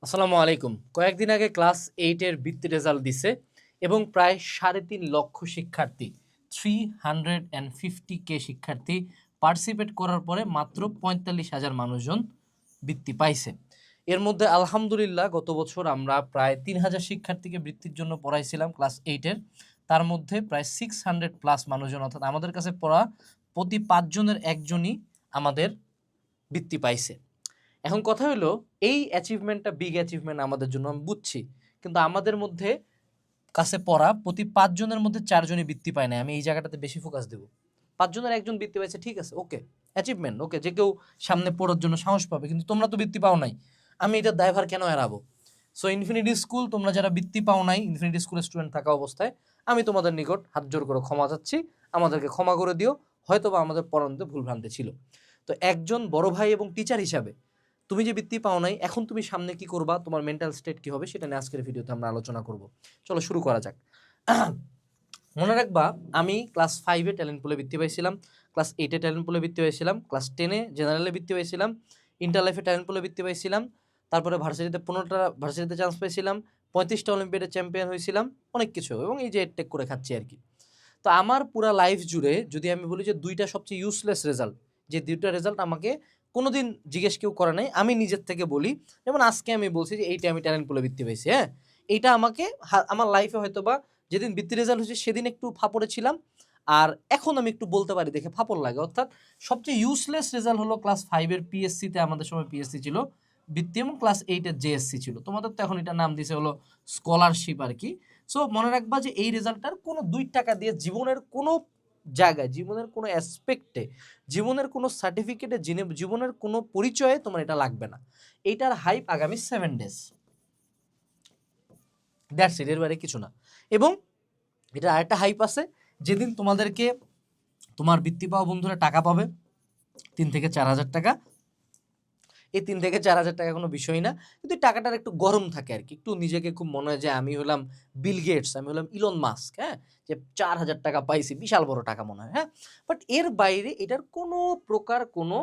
আসসালামু আলাইকুম। কয়েকদিন আগে ক্লাস 8 এর বৃত্তি রেজাল্ট দিছে এবং প্রায় 3.5 লক্ষ শিক্ষার্থী 350K শিক্ষার্থী পার্টিসিপেট করার পরে মাত্র 45,000 মানুষজন বৃত্তি পাইছে। এর মধ্যে আলহামদুলিল্লাহ গত বছর আমরা প্রায় 3,000 শিক্ষার্থীকে বৃত্তির জন্য পড়াইছিলাম ক্লাস 8 এর। তার মধ্যে প্রায় 600 প্লাস মানুষজন, অর্থাৎ আমাদের কাছে পড়া প্রতি 5 জনের একজনই আমাদের বৃত্তি পাইছে। এখন কথা হলো, এই অ্যাচিভমেন্টটা বিগ অ্যাচিভমেন্ট আমাদের জন্য, আমি বুঝছি, কিন্তু আমাদের মধ্যে কাছে পড়া প্রতি 5 জনের মধ্যে 4 জনই বৃত্তি পায় না। আমি এই জায়গাটাতে বেশি ফোকাস দেব। 5 জনের একজন বৃত্তি পাইছে, ঠিক আছে, ওকে, অ্যাচিভমেন্ট, ওকে, যে কেউ সামনে পড়ার জন্য সাহস পাবে, কিন্তু তোমরা তো বৃত্তি পাও নাই, আমি এটার দায়ভার কেন এড়াবো? সো ইনফিনিটি স্কুল, তোমরা যারা বৃত্তি পাও নাই, ইনফিনিটি স্কুলের স্টুডেন্ট থাকা অবস্থায় আমি তোমাদের নিকট হাত জোর করে ক্ষমা চাচ্ছি, আমাদেরকে ক্ষমা করে দিও, হয়তোবা আমাদের পড়ানোতে ভুলভ্রান্তি ছিল। তো একজন বড় ভাই এবং টিচার হিসাবে তুমি যে বৃত্তি পাও নাই, এখন তুমি সামনে কি করবা, তোমার মেন্টাল স্টেট কি হবে, সেটা নিয়ে আজকের ভিডিওতে আমরা আলোচনা করব। চলো শুরু করা যাক। মনে রাখবা, আমি ক্লাস 5-এ ট্যালেন্ট পুলে বৃত্তি পাইছিলাম, ক্লাস 8-এ ট্যালেন্ট পুলে বৃত্তি পাইছিলাম, ক্লাস 10-এ জেনারেলে বৃত্তি পাইছিলাম, ইন্টার লাইফে ট্যালেন্ট পুলে বৃত্তি পাইছিলাম, তারপরে ভার্সিটিতে 15টা ভার্সিটিতে চান্স পাইছিলাম, 35টা অলিম্পিয়াডে চ্যাম্পিয়ন হয়েছিলাম, অনেক কিছু, এবং এই যে টেক করে খাচ্ছি আর কি। তো আমার পুরা লাইফ জুড়ে যদি আমি বলি যে দুইটা সবচেয়ে ইউজলেস রেজাল্ট, যে দুইটা রেজাল্ট আমাকে কোনোদিন জিজ্ঞেস কেউ করে নাই, আমি নিজের থেকে বলি, যেমন আজকে আমি বলছি যে এইটা আমি ট্যালেন্ট পুলে বৃত্তি পেয়েছি। হ্যাঁ, এইটা আমাকে আমার লাইফে হয়তো বা যেদিন বৃত্তি রেজাল্ট হয়েছে সেদিন একটু ফাপড়ে ছিলাম, আর এখন আমি একটু বলতে পারি দেখে ফাপড় লাগে। অর্থাৎ সবচেয়ে ইউজলেস রেজাল্ট হলো ক্লাস 5-এর পিএসসিতে, আমাদের সময় পিএসসি ছিল বৃত্তি, এবং ক্লাস 8-এর জেএসসি ছিল, তোমাদের তো এখন এটা নাম দিছে হলো স্কলারশিপ আর কি। সো মনে রাখবা যে এই রেজাল্টটার কোনো 2 টাকা দিয়ে জীবনের কোনো জায়গায়, জীবনের কোনো অ্যাসপেক্টে, জীবনের কোনো সার্টিফিকেটে, জীবনের কোনো পরিচয়ে তোমার এটা লাগবে না। এইটার হাইপ আগামী 7 ডেজ, দ্যাটস ইট, এর বাইরে কিছু না। এবং এটা আরেকটা হাইপ আছে, যেদিন তোমাদেরকে তোমার বৃত্তি পাওয়া বন্ধুরা টাকা পাবে 3 থেকে 4 হাজার টাকা। এই 3 থেকে 4 হাজার টাকা কোনো বিষয় না, কিন্তু টাকাটার একটু গরম থাকে আর কি, একটু নিজেকে খুব মনে হয় যে আমি হলাম বিল গেটস, আমি হলাম ইলন মাস্ক, হ্যাঁ, যে 4,000 টাকা পাইছি, বিশাল বড় টাকা মনে হয়। হ্যাঁ, বাট এর বাইরে এটার কোনো প্রকার কোনো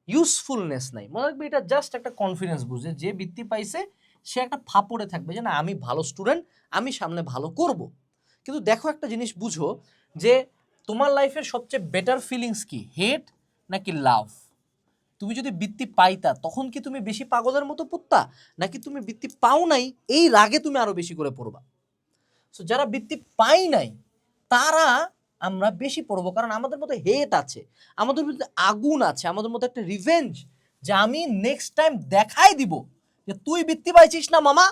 ইউজফুলনেস নাই। মনে রাখবে, এটা জাস্ট একটা কনফিডেন্স বুঝে, যে বৃত্তি পাইছে সে একটা ফাপড়ে থাকবে যে না, আমি ভালো স্টুডেন্ট, আমি সামনে ভালো করব। কিন্তু দেখো, একটা জিনিস বুঝো, যে তোমার লাইফের সবচেয়ে বেটার ফিলিংস কি, হেট নাকি লাভ? তুমি যদি বৃত্তি পাইতা, তখন কি তুমি বেশি পাগলের মতো পড়তা, নাকি তুমি বৃত্তি পাও নাই এই রাগে তুমি আরো বেশি করে পড়বা? সো যারা বৃত্তি পাই নাই তারা আমরা বেশি পড়বো, কারণ আমাদের মধ্যে হেট আছে, আমাদের মধ্যে আগুন আছে, আমাদের মধ্যে একটা রিভেঞ্জ, যে আমি নেক্সট টাইম দেখাই দিব যে তুই বৃত্তি পাইছিস না মামা,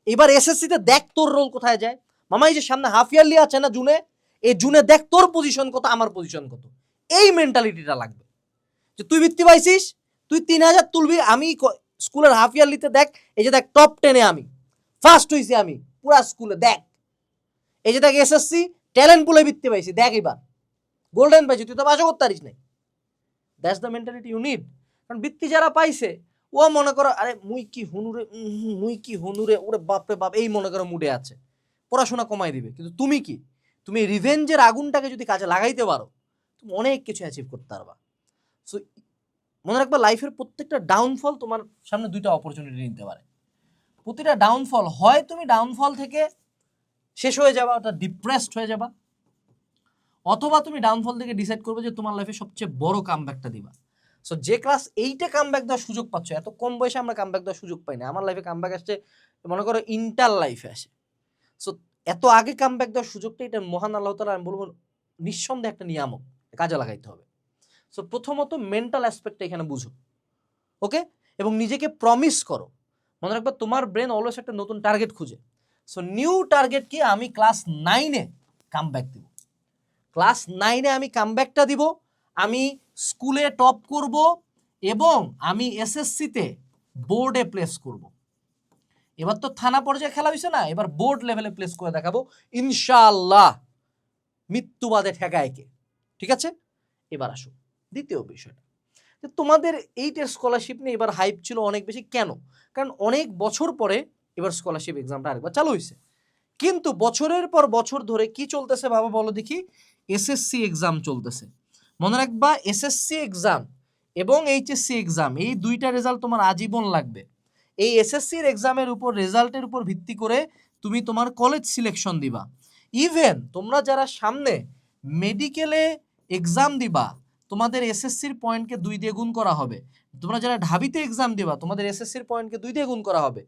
এবার এসএসসিতে দেখ তোর রোল কোথায় যায়। মামা, এই যে সামনে হাফ ইয়ারলি আছে না জুনে, এই জুনে দেখ তোর পজিশন কত, আমার পজিশন কত। এই মেন্টালিটিটা লাগবে, যে তুই বৃত্তি পাইছিস, তুই 3,000 তুলবি, আমি স্কুলের হাফ ইয়ারলিতে দেখ, এই যে দেখ টপ 10-এ আমি ফার্স্ট হয়েছি, আমি পুরা স্কুলে দেখ, এই যে দেখ এসএসসি ট্যালেন্ট পুলে বৃত্তি পাইছি, দেখ এবার গোল্ডেন পাইছি, তুই তো পাশও করতে পারিস নাই। That's the mentality you need. কারণ বৃত্তি যারা পাইছে, ও মনে করো আরে মুই কি হুনুরে, মুই কি হুনুরে, ওরে বাপরে বাপ, এই মনে করো মুডে আছে, পড়াশোনা কমাই দিবে। কিন্তু তুমি কি, তুমি রিভেঞ্জের আগুনটাকে যদি কাজে লাগাইতে পারো, তুমি অনেক কিছু অ্যাচিভ করতে পারবা। সো মনে রাখবা, লাইফের প্রত্যেকটা ডাউনফল তোমার সামনে 2টা অপরচুনিটি নিতে পারে। প্রতিটা ডাউনফল, হয় তুমি ডাউনফল থেকে শেষ হয়ে যাবা, ওটা ডিপ্রেসড হয়ে যাবা, অথবা তুমি ডাউনফল থেকে ডিসাইড করবে যে তোমার লাইফে সবচেয়ে বড় কামব্যাকটা দিবা। সো যে ক্লাস 8-এ কামব্যাক দেওয়ার সুযোগ পাচ্ছ, এত কম বয়সে আমরা কামব্যাক দেওয়ার সুযোগ পাই না। আমার লাইফে কামব্যাক আসছে মনে করো ইন্টার লাইফে আসে। সো এত আগে কামব্যাক দেওয়ার সুযোগটা, এটা মহান আল্লাহ তাআলা, আমি বলবো নিঃসন্দেহে একটা নিয়ামক, কাজে লাগাইতে হবে। সো প্রথমত মেন্টাল অ্যাসপেক্টটা এখানে বুঝো, ওকে, এবং নিজেকে প্রমিস করো। মনে রাখবা, তোমার ব্রেন অলওয়েজ একটা নতুন টার্গেট খুঁজে। সো নিউ টার্গেট কি, আমি ক্লাস 9-এ কামব্যাক দিব, ক্লাস 9-এ আমি কামব্যাকটা দিব, আমি স্কুলে টপ করব, এবং আমি এসএসসিতে বোর্ডে প্লেস করব। এবার তো থানা পর্যায়ে খেলা হয়েছে না, এবার বোর্ড লেভেলে প্লেস করে দেখাবো ইনশাআল্লাহ, মৃত্যুবাদে ঠেকায় কে। ঠিক আছে, এবার আসো দ্বিতীয় বিষয়টা, যে তোমাদের 8-এর স্কলারশিপ নিয়ে এবার হাইপ ছিল অনেক বেশি। কেন? কারণ অনেক বছর পরে এবার স্কলারশিপ এক্সামটা আরেকবার চালু হয়েছে। কিন্তু বছরের পর বছর ধরে কি চলতেছে বাবা বলো দেখি, এসএসসি এক্সাম চলতেছে। মনে রাখবা, এসএসসি এক্সাম এবং এইচএসসি এক্সাম, এই 2টা রেজাল্ট তোমার আজীবন লাগবে। এই এসএসসির এক্সামের উপর রেজাল্টের উপর ভিত্তি করে তুমি তোমার কলেজ সিলেকশন দিবা। ইভেন তোমরা যারা সামনে মেডিকেলে এক্সাম দিবা তোমাদের এসএসসির পয়েন্টকে 2 দিয়ে গুণ করা হবে। তোমরা যারা ঢাবিতে এক্সাম দিবা তোমাদের এসএসসির পয়েন্টকে 2 দিয়ে গুণ করা হবে।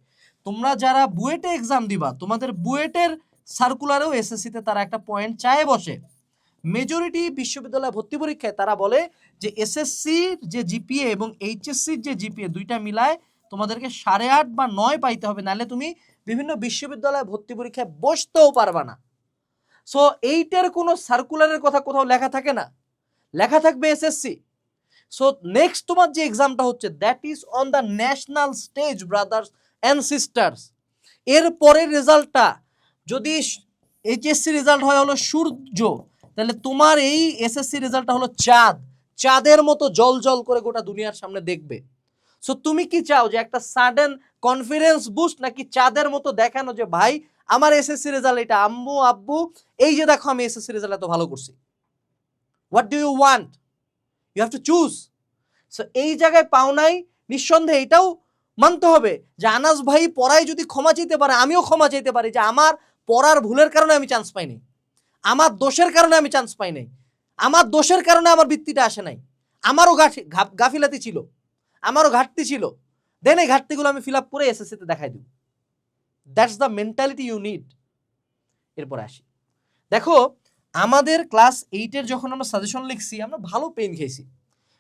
তোমরা যারা বুয়েটে এক্সাম দিবা তোমাদের বুয়েটের সার্কুলারেও এসএসসিতে তারা একটা পয়েন্ট চায় বসে। মেজরিটি বিশ্ববিদ্যালয় ভর্তি পরীক্ষায় তারা বলে যে এসএসসির যে জিপিএ এবং এইচএসসির যে জিপিএ দুইটা মিলায় তোমাদেরকে 8.5 বা 9 পাইতে হবে, নাহলে তুমি বিভিন্ন বিশ্ববিদ্যালয় ভর্তি পরীক্ষায় বসতেও পারবা না। সো এইটার কোনো সার্কুলারের কথা কোথাও লেখা থাকে না, লেখা থাকবে এসএসসি। সো নেক্সট তোমার যে এক্সামটা হচ্ছে that is on the national stage brothers and sisters. এর পরের রেজাল্টটা যদি এইচএসসি রেজাল্ট হয় হলো সূর্য, তাহলে তোমার এই এসএসসি রেজাল্টটা হলো চাঁদ, চাঁদের মতো জল জল করে গোটা দুনিয়ার সামনে দেখবে। সো তুমি কি চাও যে একটা সাডেন কনফিডেন্স বুস্ট, নাকি চাঁদের মতো দেখানো যে ভাই আমার এসএসসি রেজাল্ট এটা, আম্মু আব্বু এই যে দেখো আমি এসএসসি রেজাল্ট এত ভালো করছি? What do you want? You have to choose. So এই জায়গায় পাও নাই, নিঃসন্দেহে এটাও মানতে হবে যে আনাস ভাই পড়ায় যদি ক্ষমা চাইতে পারে আমিও ক্ষমা চাইতে পারি যে আমার পড়ার ভুলের কারণে আমি চান্স পাইনি, আমার দোষের কারণে আমি চান্স পাই নাই, আমার দোষের কারণে আমার বৃত্তিটা আসে নাই, আমারও গাফিলাতি ছিল, আমারও ঘাটতি ছিল, দেন এই ঘাটতিগুলো আমি ফিল আপ করে এসএসসিতে দেখাই দিব। That's the mentality you need. এরপরে আসি, দেখো আমাদের ক্লাস 8-এর যখন আমরা সাজেশন লিখছি আমরা ভালো পেন খেয়েছি,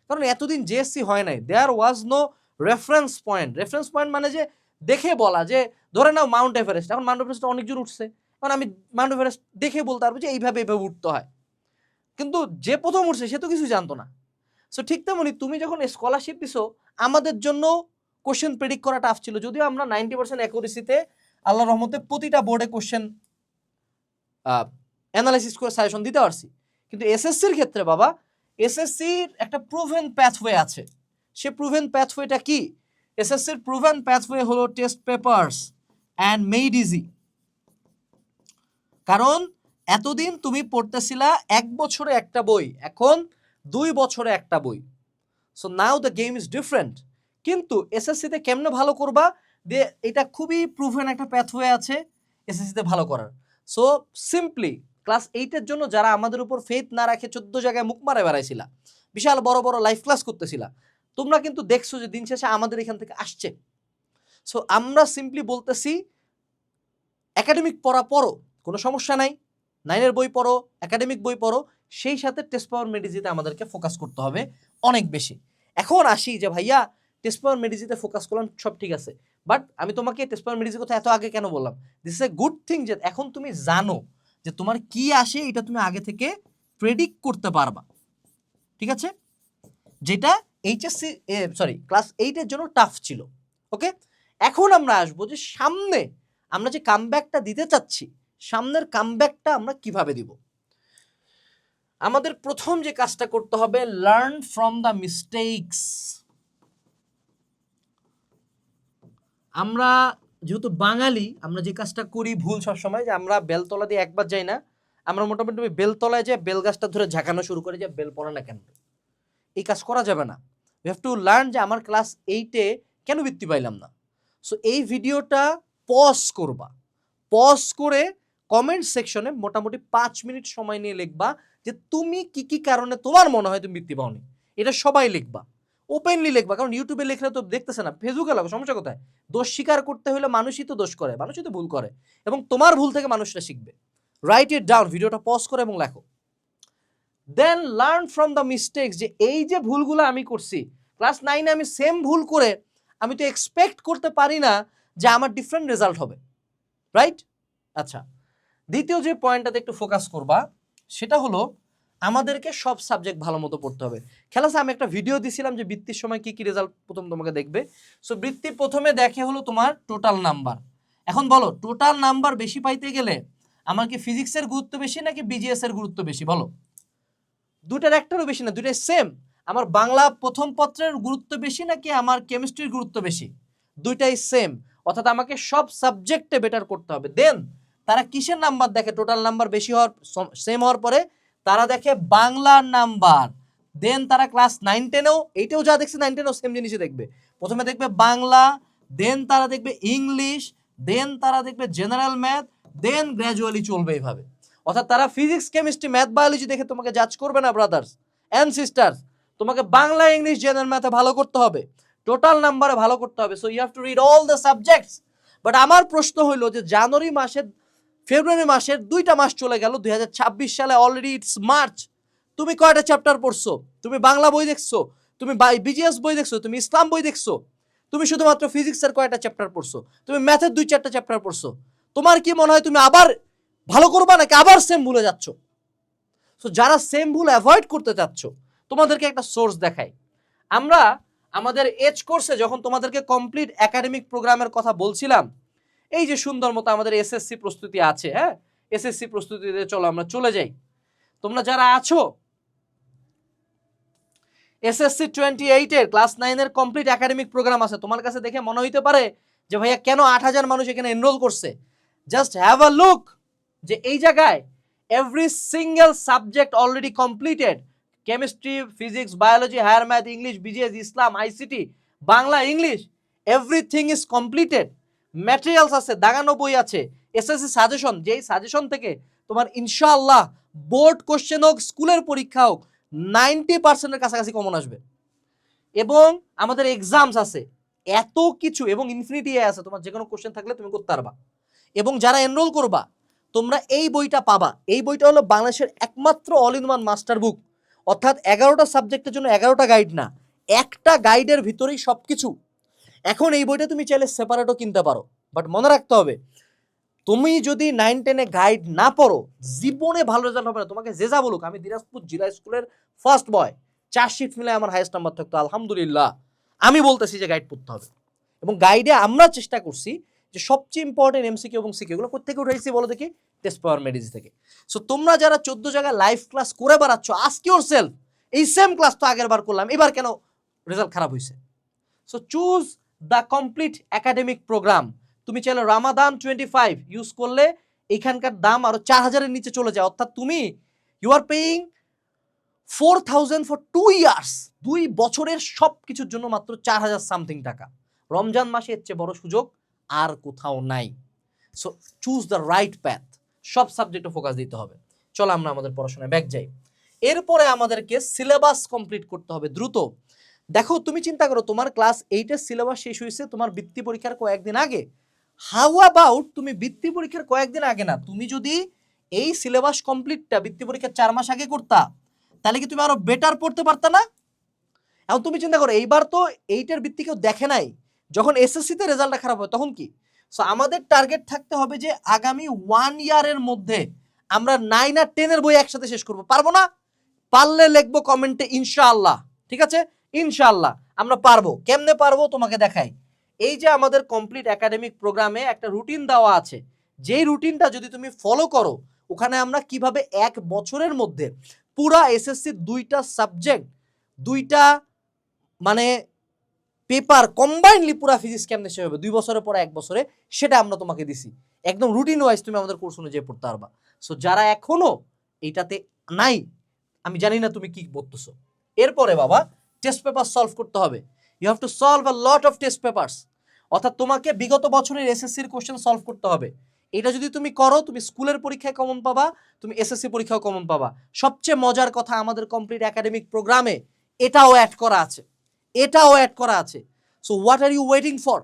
কারণ এতদিন জেএসসি হয় নাই, there was no reference point. Reference point মানে যে দেখে বলা, যে ধরে নাও মাউন্ট এভারেস্ট, এখন মাউন্ট এভারেস্ট অনেকজন উঠছে, এখন আমি মাউন্ট এভারেস্ট দেখে বলতে পারবো যে এইভাবে এইভাবে উঠতে হয়, কিন্তু যে প্রথম উঠছে সে তো কিছু জানতো না। সো ঠিক তেমনি তুমি যখন স্কলারশিপ দিছো আমাদের জন্য কোশ্চেন প্রেডিক্ট করা টাফ ছিল, যদিও আমরা 90% অ্যাকুরেসিতে আল্লাহর রহমতে প্রতিটা বোর্ডে কোশ্চেন অ্যানালাইসিস করে সাজেশন দিতে পারছি। কিন্তু এসএসসির ক্ষেত্রে বাবা, এসএসসির একটা প্রুভেন প্যাথওয়ে আছে। সে প্রুভেন প্যাথওয়েটা কি? এসএসসির প্রুভেন প্যাথওয়ে হলো test papers and made easy. কারণ এতদিন তুমি পড়তেছিলা 1 বছরে একটা বই, এখন 2 বছরে একটা বই। So now the game is different. কিন্তু এসএসসিতে কেমনে ভালো করবা, যে এটা খুবই প্রুভেন একটা প্যাথওয়ে আছে এসএসসিতে ভালো করার। সো সিম্পলি ক্লাস 8-এর জন্য যারা আমাদের উপর ফেথ না রাখে 14 জায়গায় মুখ মারে বেড়াইছিলা, বিশাল বড় বড় লাইভ ক্লাস করতেছিলা, তোমরা কিন্তু দেখছো যে দিন শেষে আমাদের এখান থেকে আসছে। সো আমরা সিম্পলি বলতেছি একাডেমিক পড়া পড়ো, কোনো সমস্যা নাই, 9-এর বই পড়ো, একাডেমিক বই পড়ো, সেই সাথে টেস্ট পেপার মেডিজিতে আমাদেরকে ফোকাস করতে হবে অনেক বেশি। এখন আসি যে ভাইয়া টেস্ট পেপার মেডিজিতে ফোকাস করলাম, সব ঠিক আছে, বাট আমি তোমাকে টেস্ট পেপার মেডিজির কথা এত আগে কেন বললাম? This is a good thing যে এখন তুমি জানো যে তোমার কি আসে, এটা তুমি আগে থেকে প্রেডিক্ট করতে পারবা, ঠিক আছে? যেটা এইচএসসি ক্লাস 8-এর জন্য টাফ ছিল। ওকে, এখন আমরা আসবো যে সামনে আমরা যে কামব্যাকটা দিতে চাচ্ছি, সামনের কামব্যাকটা আমরা কিভাবে দিব। আমাদের প্রথম যে কাজটা করতে হবে, লার্ন ফ্রম দ্য মিস্টেকস। আমরা যেহেতু বাঙালি, আমরা যে কাজটা করি ভুল সবসময়, যে আমরা বেলতলা দিয়ে একবার যাই না, আমরা মোটামুটি বেলতলায় যে বেল গাছটা ধরে ঝাঁকানো শুরু করে, যে বেল পড়ে না কেন। এই কাজ করা যাবে না। উই হ্যাভ টু লার্ন যে আমার ক্লাস 8-এ কেন বৃত্তি পাইলাম না। সো এই ভিডিওটা পজ করবা, পজ করে কমেন্ট সেকশনে মোটামুটি 5 মিনিট সময় নিয়ে লিখবা যে তুমি কি কি কারণে তোমার মনে হয় তুমি বৃত্তি পাওনি। এটা সবাই লিখবা, ওপেনলি লিখবা, কারণ ইউটিউবে লিখলে তো দেখতেছে না, ফেসবুকে লাগো, সমস্যা কোথায়? দোষ স্বীকার করতে হলে মানুষই তো দোষ করে, মানুষই তো ভুল করে, এবং তোমার ভুল থেকে মানুষরা শিখবে। রাইট ইট ডাউন, ভিডিওটা পজ করে এবং লেখো। দেন লার্ন ফ্রম দ্য মিস্টেকস, যে এই যে ভুলগুলো আমি করছি ক্লাস 9-এ, আমি সেম ভুল করে আমি তো এক্সপেক্ট করতে পারি না যে আমার ডিফারেন্ট রেজাল্ট হবে, রাইট? আচ্ছা, দ্বিতীয় যে পয়েন্টটাতে একটু ফোকাস করবা সেটা হলো আমাদেরকে সব সাবজেক্ট ভালো মতো পড়তে হবে। খেলা আমি একটা ভিডিও দিছিলাম যে বৃত্তির সময় কি কি রেজাল্ট প্রথম তোমাকে দেখবে। সো বৃত্তি প্রথমে দেখে হলো তোমার টোটাল নাম্বার। এখন বলো টোটাল নাম্বার বেশি পাইতে গেলে আমার কি ফিজিক্সের গুরুত্ব বেশি নাকি বিজিএস এর গুরুত্ব বেশি? বলো, দুটার একটারও বেশি না, দুটাই সেম। আমার বাংলা প্রথম পত্রের গুরুত্ব বেশি নাকি আমার কেমিস্ট্রির গুরুত্ব বেশি? দুইটাই সেম। অর্থাৎ আমাকে সব সাবজেক্টে বেটার করতে হবে। দেন তারা কিসের নাম্বার দেখে? টোটাল নাম্বার বেশি হওয়ার সেম হওয়ার পরে তারা দেখে বাংলার নাম্বার। দেন তারা ক্লাস 9-10-এও এইটাও যা দেখছে 9-10-এও সেম জিনিসই দেখবে। প্রথমে দেখবে বাংলা, দেন তারা দেখবে ইংলিশ, দেন তারা দেখবে জেনারেল ম্যাথ, দেন গ্র্যাজুয়ালি চলবে এইভাবে। অর্থাৎ তারা ফিজিক্স, কেমিস্ট্রি, ম্যাথ, বায়োলজি দেখে তোমাকে জাজ করবে না ব্রাদার্স অ্যান্ড সিস্টার্স। তোমাকে বাংলা, ইংলিশ, জেনারেল ম্যাথে ভালো করতে হবে, টোটাল নাম্বারে ভালো করতে হবে। So you have to read all the subjects. But আমার প্রশ্ন হইলো যে জানুয়ারি মাসের, ফেব্রুয়ারি মাসের 2টা মাস চলে গেল, 2026 সালে অলরেডি ইটস মার্চ। তুমি কয়টা চ্যাপ্টার পড়ছো? তুমি বাংলা বই দেখছো, তুমি বিজিএস বই দেখছো, তুমি ইসলাম বই দেখছো, তুমি শুধুমাত্র ফিজিক্সের কয়টা চ্যাপ্টার পড়ছো, তুমি ম্যাথের 2-4টা চ্যাপ্টার পড়ছো। তোমার কি মনে হয় তুমি আবার ভালো করবা নাকি আবার সেম ভুলে যাচ্ছ? সো যারা সেম ভুল অ্যাভয়েড করতে চাচ্ছ, তোমাদেরকে একটা সোর্স দেখাই। আমরা আমাদের এজ কোর্সে যখন তোমাদেরকে কমপ্লিট একাডেমিক প্রোগ্রামের কথা বলছিলাম, এই যে সুন্দর মতো আমাদের এসএসসি প্রস্তুতি আছে, হ্যাঁ, এসএসসি প্রস্তুতিতে চলো আমরা চলে যাই। তোমরা যারা আছো এসএসসি 28 এর ক্লাস 9 এর কমপ্লিট একাডেমিক প্রোগ্রাম আছে, তোমার কাছে দেখে মনে হইতে পারে যে ভাইয়া কেন 8000 মানুষ এখানে এনরোল করছে। জাস্ট হ্যাভ আ লুক যে এই জায়গায় every single subject already completed. Chemistry, physics, biology, higher math, English, BGS, Islam, ICT, Bangla, English, everything is completed. Materials আছে, দাগানো বই আছে, এসএসসি সাজেশন, যেই সাজেশন থেকে তোমার ইনশাআল্লাহ বোর্ড কোশ্চেন হোক, স্কুলের পরীক্ষা হোক, 90%-এর কাছাকাছি কমন আসবে। এবং আমাদের এক্সামস আছে, এত কিছু, এবং ইনফিনিটি এ আছে, তোমার যে কোনো কোশ্চেন থাকলে তুমি করতে পারবা। এবং যারা এনরোল করবা তোমরা এই বইটা পাবা। এই বইটা হলো বাংলাদেশের একমাত্র অল ইন ওয়ান মাস্টার বুক। অর্থাৎ 11টা সাবজেক্টের জন্য 11টা গাইড না, একটা গাইডের ভিতরেই সব কিছু। এখন এই বইটা তুমি চাইলে সেপারেটও কিনতে পারো, বাট মনে রাখতে হবে তুমি যদি 9-10-এ গাইড না পড়ো জীবনে ভালো রেজাল্ট হবে না। তোমাকে যে যা বলুক, আমি দিনাজপুর জেলা স্কুলের ফার্স্ট বয়, 4 শিট মিলে আমার হাইয়েস্ট নাম্বার থাকতো আলহামদুলিল্লাহ, আমি বলতেছি যে গাইড পড়তে হবে। এবং গাইডে আমরা চেষ্টা করছি যে সবচেয়ে ইম্পর্টেন্ট এমসিকিউ এবং সিকিউ এগুলো কোথা থেকে উঠাইছি বলো দেখি? টেস্ট পাওয়ার মেডিজি থেকে। সো তোমরা যারা 14 জায়গায় লাইভ ক্লাস করে বেড়াচ্ছ, আস্ক ইউরসেলফ এই সেম ক্লাস তো আগের বার করলাম, এবার কেন রেজাল্ট খারাপ হয়েছে? So choose the complete academic program. তুমি চাইলে রামাদান 25 ইউজ করলে এখানকার দাম আরো 4000-এর নিচে চলে যায়। অর্থাৎ তুমি you are paying 4000 for 2 years, 2 বছরের সব কিছুর জন্য মাত্র 4000 সামথিং টাকা। রমজান মাসে এর চেয়ে বড় সুযোগ আর কোথাও নাই। So choose the right path, সব সাবজেক্টে ফোকাস দিতে হবে। চলো আমরা আমাদের পড়াশোনায় ব্যাক যাই। এরপরে আমাদেরকে সিলেবাস কমপ্লিট করতে হবে দ্রুত। দেখো তুমি চিন্তা করো, তোমার ক্লাস 8-এর সিলেবাস শেষ হয়েছে তোমার বৃত্তি পরীক্ষার কয়েকদিন আগে। হাউ অ্যাবাউট তুমি বৃত্তি পরীক্ষার কয়েকদিন আগে না, তুমি যদি এই সিলেবাস কমপ্লিটটা বৃত্তি পরীক্ষার 4 মাস আগে করতা, তাহলে কি তুমি আরো বেটার পড়তে পারতা না? এখন তুমি চিন্তা করো, এইবার তো 8-এর বৃত্তি কেউ দেখে নাই, যখন এসএসসিতে রেজাল্টটা খারাপ হয় তখন কি? সো আমাদের টার্গেট থাকতে হবে যে আগামী 1 ইয়ারের মধ্যে আমরা 9 আর 10-এর বই একসাথে শেষ করবো। পারবো না? পারলে লিখবো কমেন্টে ইনশাআল্লাহ। ঠিক আছে, ইনশাআল্লাহ আমরা পারবো। কেমনে পারবো তোমাকে দেখাই। এই যে আমাদের কমপ্লিট একাডেমিক প্রোগ্রামে একটা রুটিন দেওয়া আছে, যেই রুটিনটা যদি তুমি ফলো করো, ওখানে আমরা কিভাবে 1 বছরের মধ্যে পুরা এসএসসি 2টা সাবজেক্ট, 2টা মানে পেপার কম্বাইনলি পুরা ফিজিক্স কেমনে শেষ হবে 2 বছরের পর 1 বছরে, সেটা আমরা তোমাকে দিছি একদম রুটিন ওয়াইজ। তুমি আমাদের কোর্স অনুযায়ী পড়তে পারবা। সো যারা এখনো এইটাতে নাই, আমি জানি না তুমি কি পড়তেছো। এরপরে বাবা টেস্ট পেপার সলভ করতে হবে। You have to solve a lot of test papers. অর্থাৎ তোমাকে বিগত বছরের এসএসসির কোশ্চেন সলভ করতে হবে। এটা যদি তুমি করো, তুমি স্কুলের পরীক্ষায় কমন পাবা, তুমি এসএসসি পরীক্ষাও কমন পাবা। সবচেয়ে মজার কথা, আমাদের কমপ্লিট একাডেমিক প্রোগ্রামে এটাও অ্যাড করা আছে, এটাও অ্যাড করা আছে। So what are you waiting for?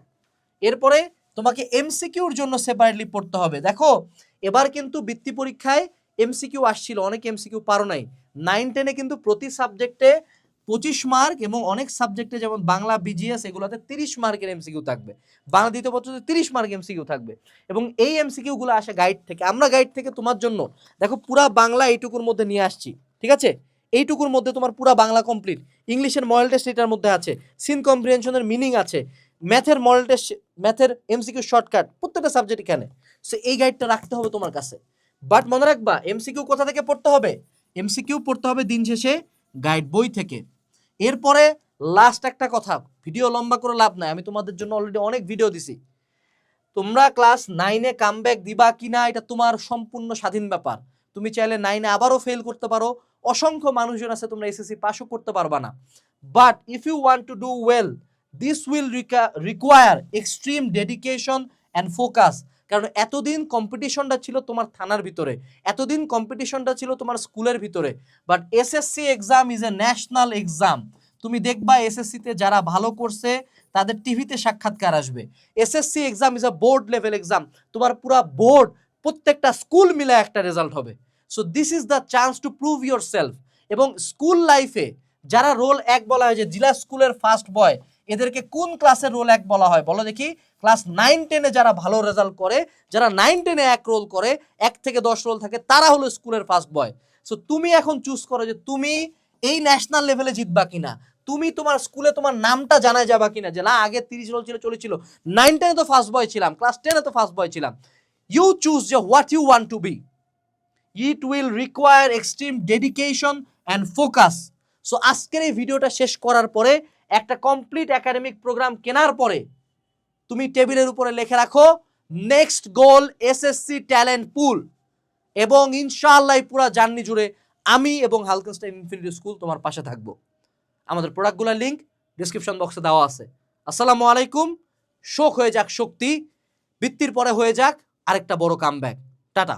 এরপরে তোমাকে এমসিকিউর জন্য সেপারেটলি পড়তে হবে। দেখো এবার কিন্তু বৃত্তি পরীক্ষায় এমসিকিউ আসছিল, অনেক এমসিকিউ পারো নাই। 9-10-এ কিন্তু প্রতি সাবজেক্টে 25 মার্ক, এবং অনেক সাবজেক্টে যেমন বাংলা, বিজিএস, এগুলোতে 30 মার্কের এমসিকিউ থাকবে। বাংলা দ্বিতীয় পত্রতে 30 মার্ক এমসিকিউ থাকবে। এবং এই এমসিকিউ গুলো আসে গাইড থেকে। আমরা গাইড থেকে তোমার জন্য দেখো পুরা বাংলা এইটুকুর মধ্যে নিয়ে আসছি, ঠিক আছে? এইটুকুর মধ্যে তোমার পুরা বাংলা কমপ্লিট। ইংলিশের মডেল টেস্ট এটার মধ্যে আছে, সিন কম্প্রিহেনশনের মিনিং আছে, ম্যাথের মডেল টেস্ট, ম্যাথের এমসিকিউ শর্টকাট, প্রত্যেকটা সাবজেক্ট এখানে। সো এই গাইডটা রাখতে হবে তোমার কাছে। বাট মনে রাখবা এমসিকিউ কোথা থেকে পড়তে হবে? এমসিকিউ পড়তে হবে দিন শেষে গাইড বই থেকে। এরপরে লাস্ট একটা কথা, ভিডিও লম্বা করে লাভ নাই, আমি তোমাদের জন্য অলরেডি অনেক ভিডিও দিছি। তোমরা ক্লাস 9-এ কামব্যাক দিবা কিনা এটা তোমার সম্পূর্ণ স্বাধীন ব্যাপার। তুমি চাইলে 9-এ আবারও ফেল করতে পারো। অসংখ্য মানুষজন আছে তোমরা এসএসসি পাসও করতে পারবা না। But if you want to do well, this will require extreme dedication and focus. কারণ এতদিন কম্পিটিশনটা ছিল তোমার থানার ভিতরে, এতদিন কম্পিটিশনটা ছিল তোমার স্কুলের ভিতরে, but SSC exam is a national exam. তুমি দেখবা এসএসসিতে যারা ভালো করছে তাদের টিভিতে সাক্ষাৎকার আসবে। SSC exam is a board level exam, তোমার পুরা বোর্ড প্রত্যেকটা স্কুল মিলে একটা রেজাল্ট হবে। So this is the chance to prove your self. এবং স্কুল লাইফে যারা রোল 1 বলা হয়, যে জেলা স্কুলের ফার্স্ট বয়, এদেরকে কোন ক্লাসের রোল 1 বলা হয় বলো দেখি? ক্লাস 9-10-এ যারা ভালো রেজাল্ট করে, যারা 9-10-এ 1 রোল করে, 1 থেকে 10 রোল থাকে, তারা হলো স্কুলের ফার্স্ট বয়। সো তুমি এখন চুজ করো যে তুমি এই ন্যাশনাল লেভেলে জিতবা কিনা, তুমি তোমার স্কুলে তোমার নামটা জানা যাবা কিনা, যে না আগে 30 রোল ছিল, চলেছিল, 9-10-এ তো ফার্স্ট বয় ছিলাম, ক্লাস 10-এ তো ফার্স্ট বয় ছিলাম। ইউ চুজ যে what you want to be. It will require extreme dedication and focus. So আজকের এই ভিডিওটা শেষ করার পরে, একটা কমপ্লিট একাডেমিক প্রোগ্রাম কেনার পরে, তুমি টেবিলের উপরে লিখে রাখো নেক্সট গোল এসএসসি ট্যালেন্ট পুল। এবং ইনশাআল্লাহ পুরো জার্নি জুড়ে আমি এবং হালকেনস্টাইন ইনফিনিটি স্কুল তোমার পাশে থাকবো। আমাদের প্রোডাক্টগুলোর লিঙ্ক ডিসক্রিপশন বক্সে দেওয়া আছে। আসসালামু আলাইকুম। শোক হয়ে যাক শক্তি, বৃত্তির পরে হয়ে যাক আরেকটা বড় কামব্যাক। টাটা।